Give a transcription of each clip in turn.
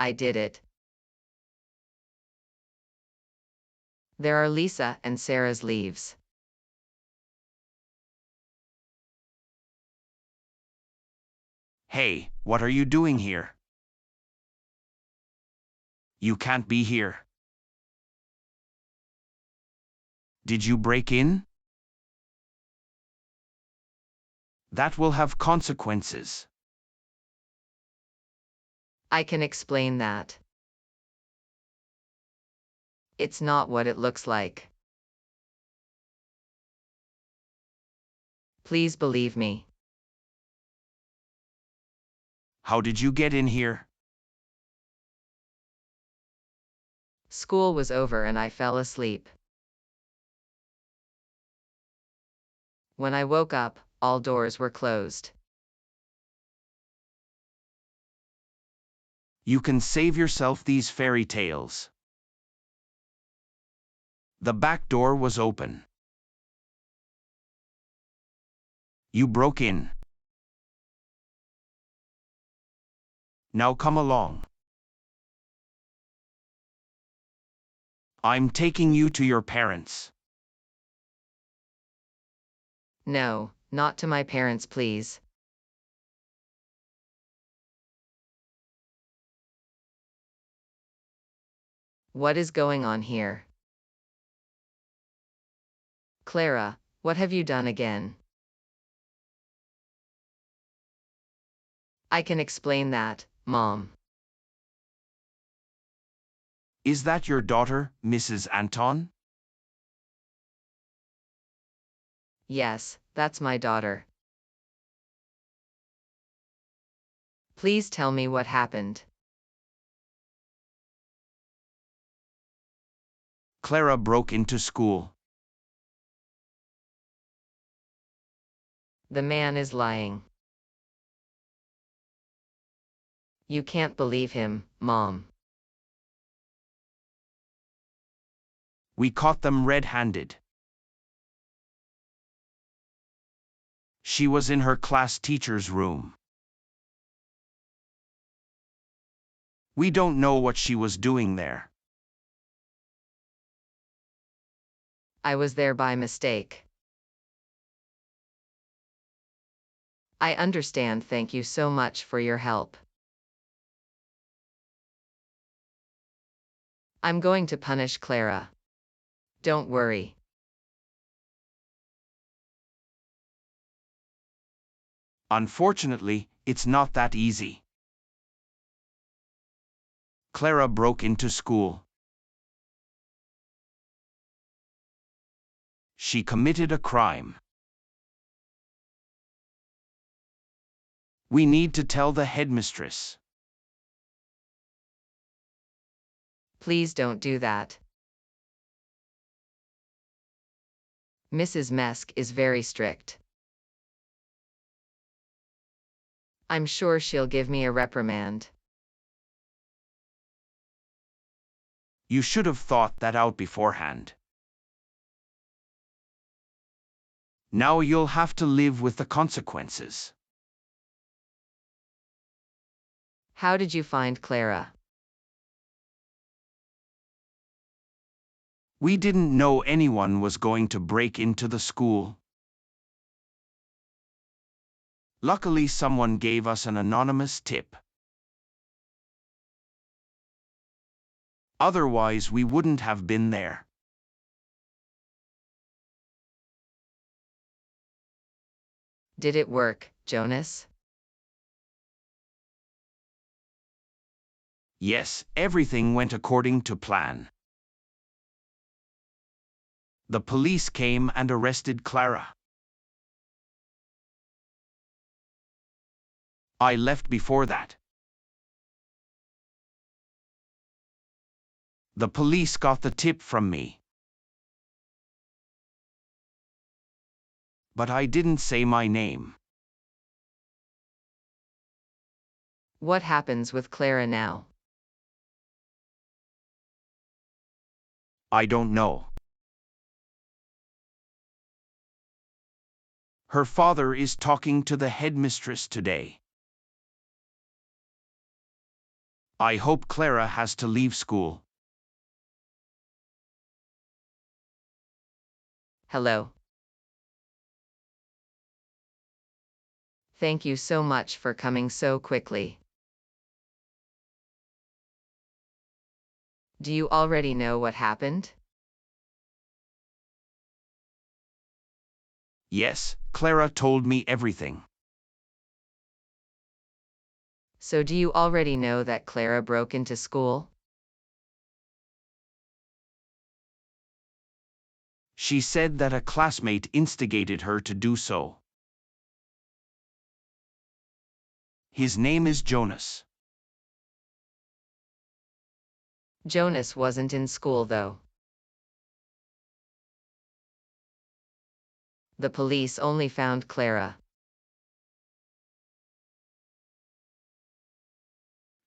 I did it. There are Lisa and Sarah's leaves. Hey, what are you doing here? You can't be here. Did you break in? That will have consequences. I can explain that. It's not what it looks like. Please believe me. How did you get in here? School was over and I fell asleep. When I woke up, all doors were closed. You can save yourself these fairy tales. The back door was open. You broke in. Now come along. I'm taking you to your parents. No, not to my parents, please. What is going on here? Clara, what have you done again? I can explain that, Mom. Is that your daughter, Mrs. Anton? Yes, that's my daughter. Please tell me what happened. Clara broke into school. The man is lying. You can't believe him, Mom. We caught them red-handed. She was in her class teacher's room. We don't know what she was doing there. I was there by mistake. I understand. Thank you so much for your help. I'm going to punish Clara. Don't worry. Unfortunately, it's not that easy. Clara broke into school. She committed a crime. We need to tell the headmistress. Please don't do that. Mrs. Mesk is very strict. I'm sure she'll give me a reprimand. You should have thought that out beforehand. Now you'll have to live with the consequences. How did you find Clara? We didn't know anyone was going to break into the school. Luckily, someone gave us an anonymous tip. Otherwise, we wouldn't have been there. Did it work, Jonas? Yes, everything went according to plan. The police came and arrested Clara. I left before that. The police got the tip from me. But I didn't say my name. What happens with Clara now? I don't know. Her father is talking to the headmistress today. I hope Clara has to leave school. Hello. Thank you so much for coming so quickly. Do you already know what happened? Yes, Clara told me everything. So do you already know that Clara broke into school? She said that a classmate instigated her to do so. His name is Jonas. Jonas wasn't in school though. The police only found Clara.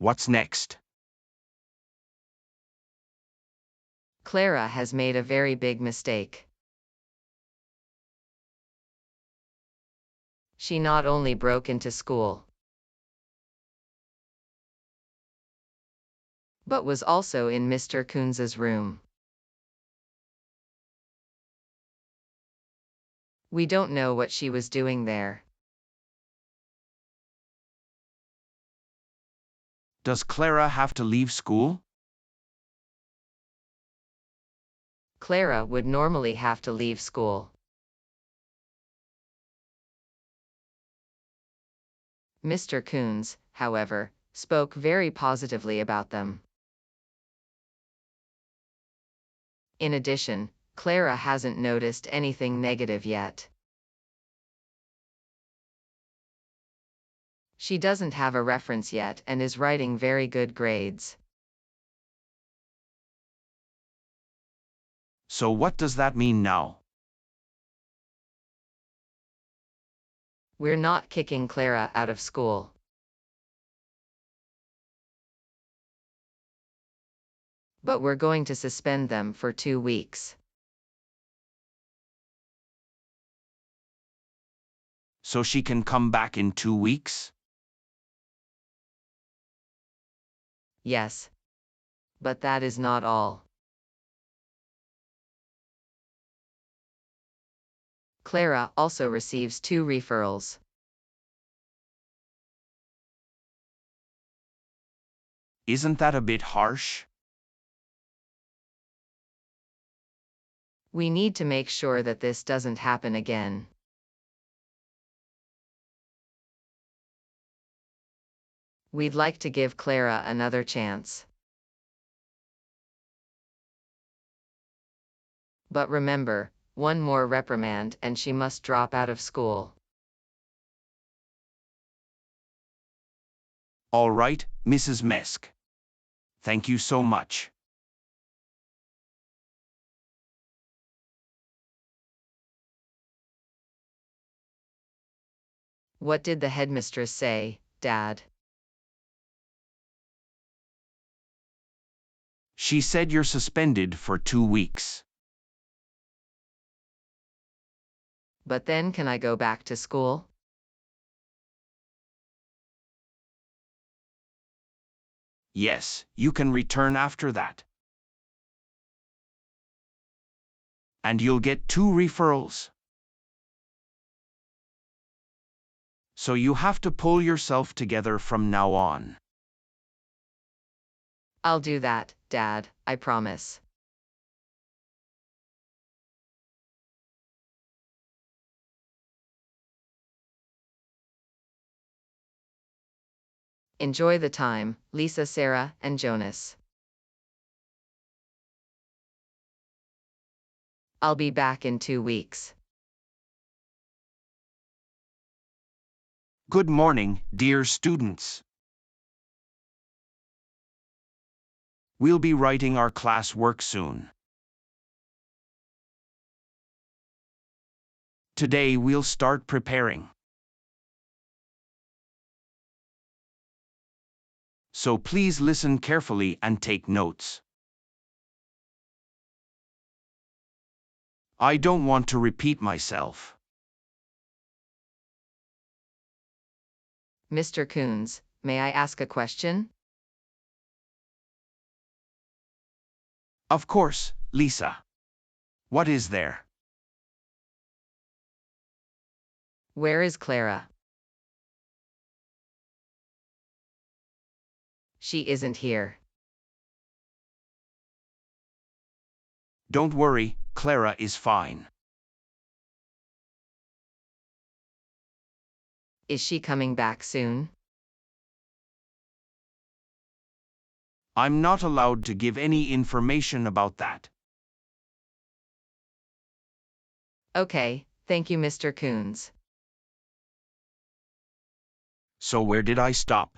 What's next? Clara has made a very big mistake. She not only broke into school, but was also in Mr. Coons's room. We don't know what she was doing there. Does Clara have to leave school? Clara would normally have to leave school. Mr. Coons, however, spoke very positively about them. In addition, Clara hasn't noticed anything negative yet. She doesn't have a reference yet and is writing very good grades. So what does that mean now? We're not kicking Clara out of school. But we're going to suspend them for 2 weeks. So she can come back in 2 weeks? Yes. But that is not all. Clara also receives 2 referrals. Isn't that a bit harsh? We need to make sure that this doesn't happen again. We'd like to give Clara another chance. But remember, one more reprimand and she must drop out of school. All right, Mrs. Mesk. Thank you so much. What did the headmistress say, Dad? She said you're suspended for 2 weeks. But then can I go back to school? Yes, you can return after that. And you'll get 2 referrals. So you have to pull yourself together from now on. I'll do that, Dad, I promise. Enjoy the time, Lisa, Sarah, and Jonas. I'll be back in 2 weeks. Good morning, dear students. We'll be writing our class work soon. Today we'll start preparing. So please listen carefully and take notes. I don't want to repeat myself. Mr. Coons, may I ask a question? Of course, Lisa. What is there? Where is Clara? She isn't here. Don't worry, Clara is fine. Is she coming back soon? I'm not allowed to give any information about that. Okay, thank you, Mr. Coons. So where did I stop?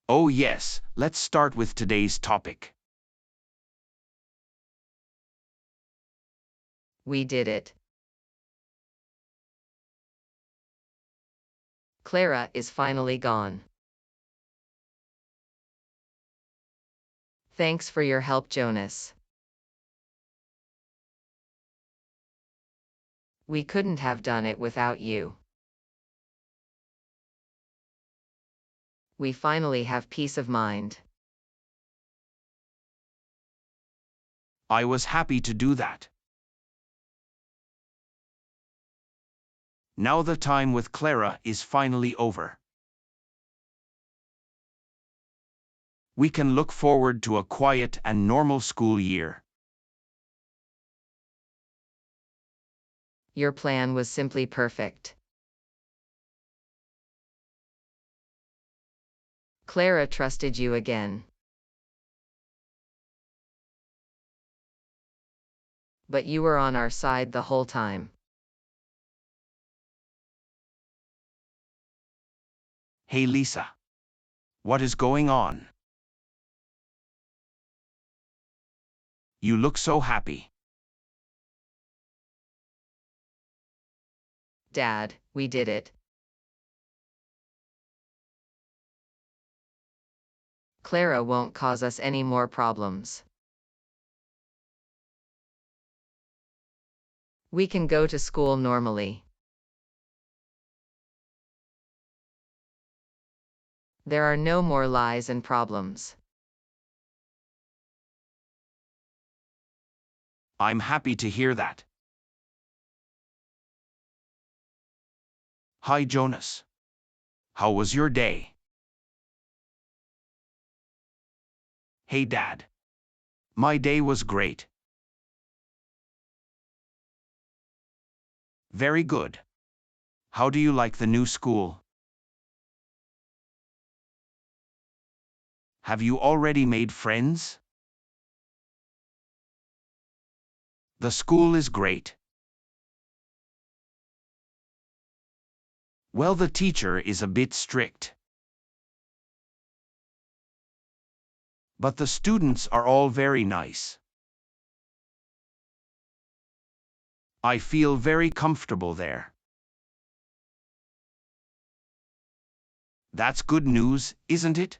Oh yes, let's start with today's topic. We did it. Clara is finally gone. Thanks for your help, Jonas. We couldn't have done it without you. We finally have peace of mind. I was happy to do that. Now the time with Clara is finally over. We can look forward to a quiet and normal school year. Your plan was simply perfect. Clara trusted you again. But you were on our side the whole time. Hey Lisa. What is going on? You look so happy. Dad, we did it. Clara won't cause us any more problems. We can go to school normally. There are no more lies and problems. I'm happy to hear that. Hi Jonas. How was your day? Hey Dad. My day was great. Very good. How do you like the new school? Have you already made friends? The school is great. Well, the teacher is a bit strict. But the students are all very nice. I feel very comfortable there. That's good news, isn't it?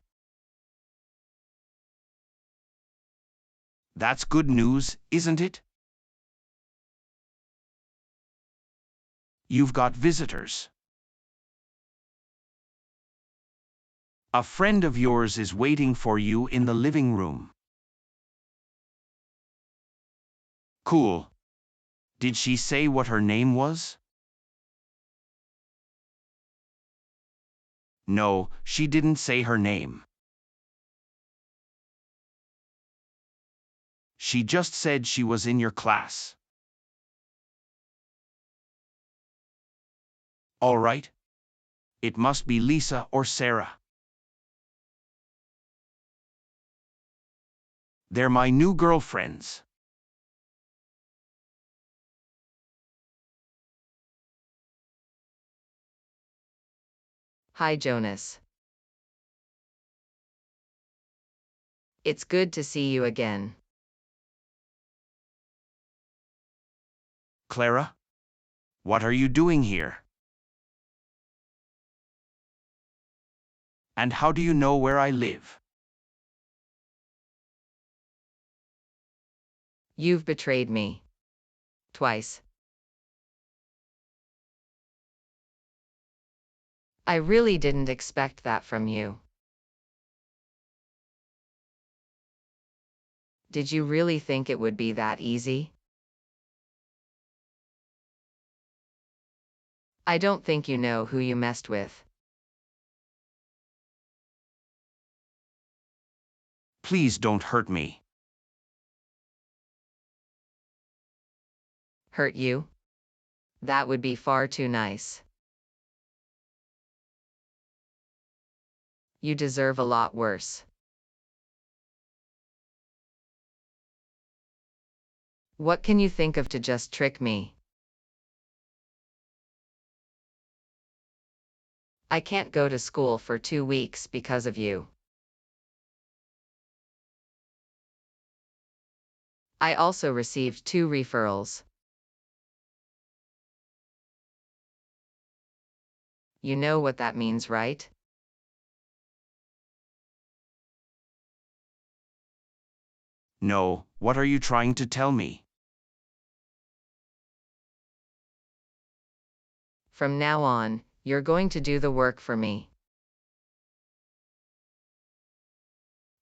That's good news, isn't it? You've got visitors. A friend of yours is waiting for you in the living room. Cool. Did she say what her name was? No, she didn't say her name. She just said she was in your class. All right. It must be Lisa or Sarah. They're my new girlfriends. Hi, Jonas. It's good to see you again. Clara? What are you doing here? And how do you know where I live? You've betrayed me. Twice. I really didn't expect that from you. Did you really think it would be that easy? I don't think you know who you messed with. Please don't hurt me. Hurt you? That would be far too nice. You deserve a lot worse. What can you think of to just trick me? I can't go to school for 2 weeks because of you. I also received 2 referrals. You know what that means, right? No, what are you trying to tell me? From now on, you're going to do the work for me.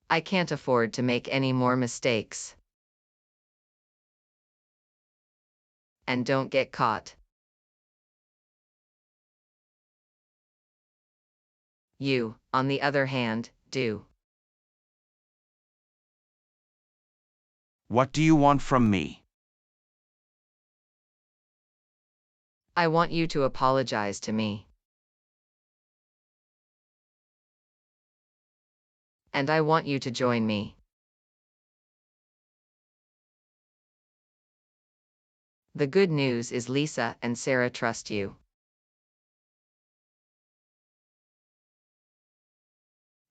I can't afford to make any more mistakes. And don't get caught. You, on the other hand, do. What do you want from me? I want you to apologize to me. And I want you to join me. The good news is Lisa and Sarah trust you.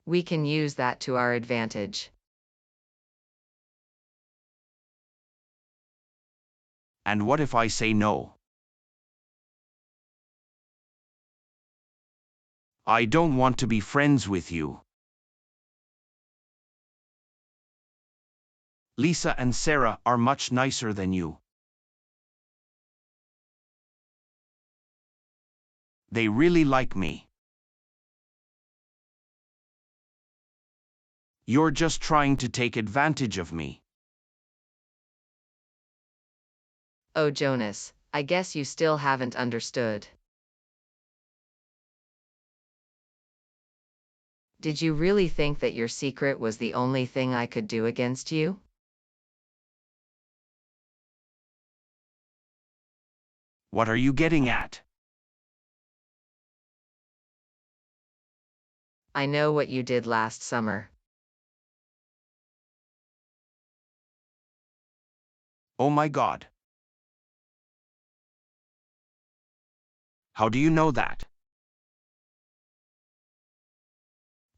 We can use that to our advantage. And what if I say no? I don't want to be friends with you. Lisa and Sarah are much nicer than you. They really like me. You're just trying to take advantage of me. Oh, Jonas, I guess you still haven't understood. Did you really think that your secret was the only thing I could do against you? What are you getting at? I know what you did last summer. Oh my God. How do you know that?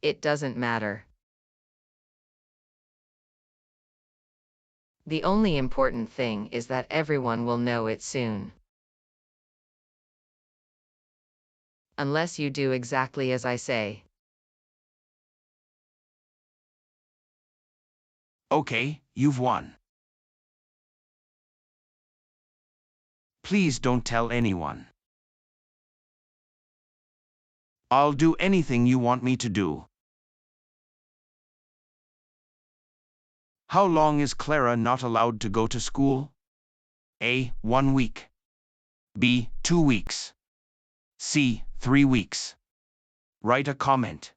It doesn't matter. The only important thing is that everyone will know it soon. Unless you do exactly as I say. Okay, you've won. Please don't tell anyone. I'll do anything you want me to do. How long is Clara not allowed to go to school? A. 1 week. B. 2 weeks. C. 3 weeks. Write a comment.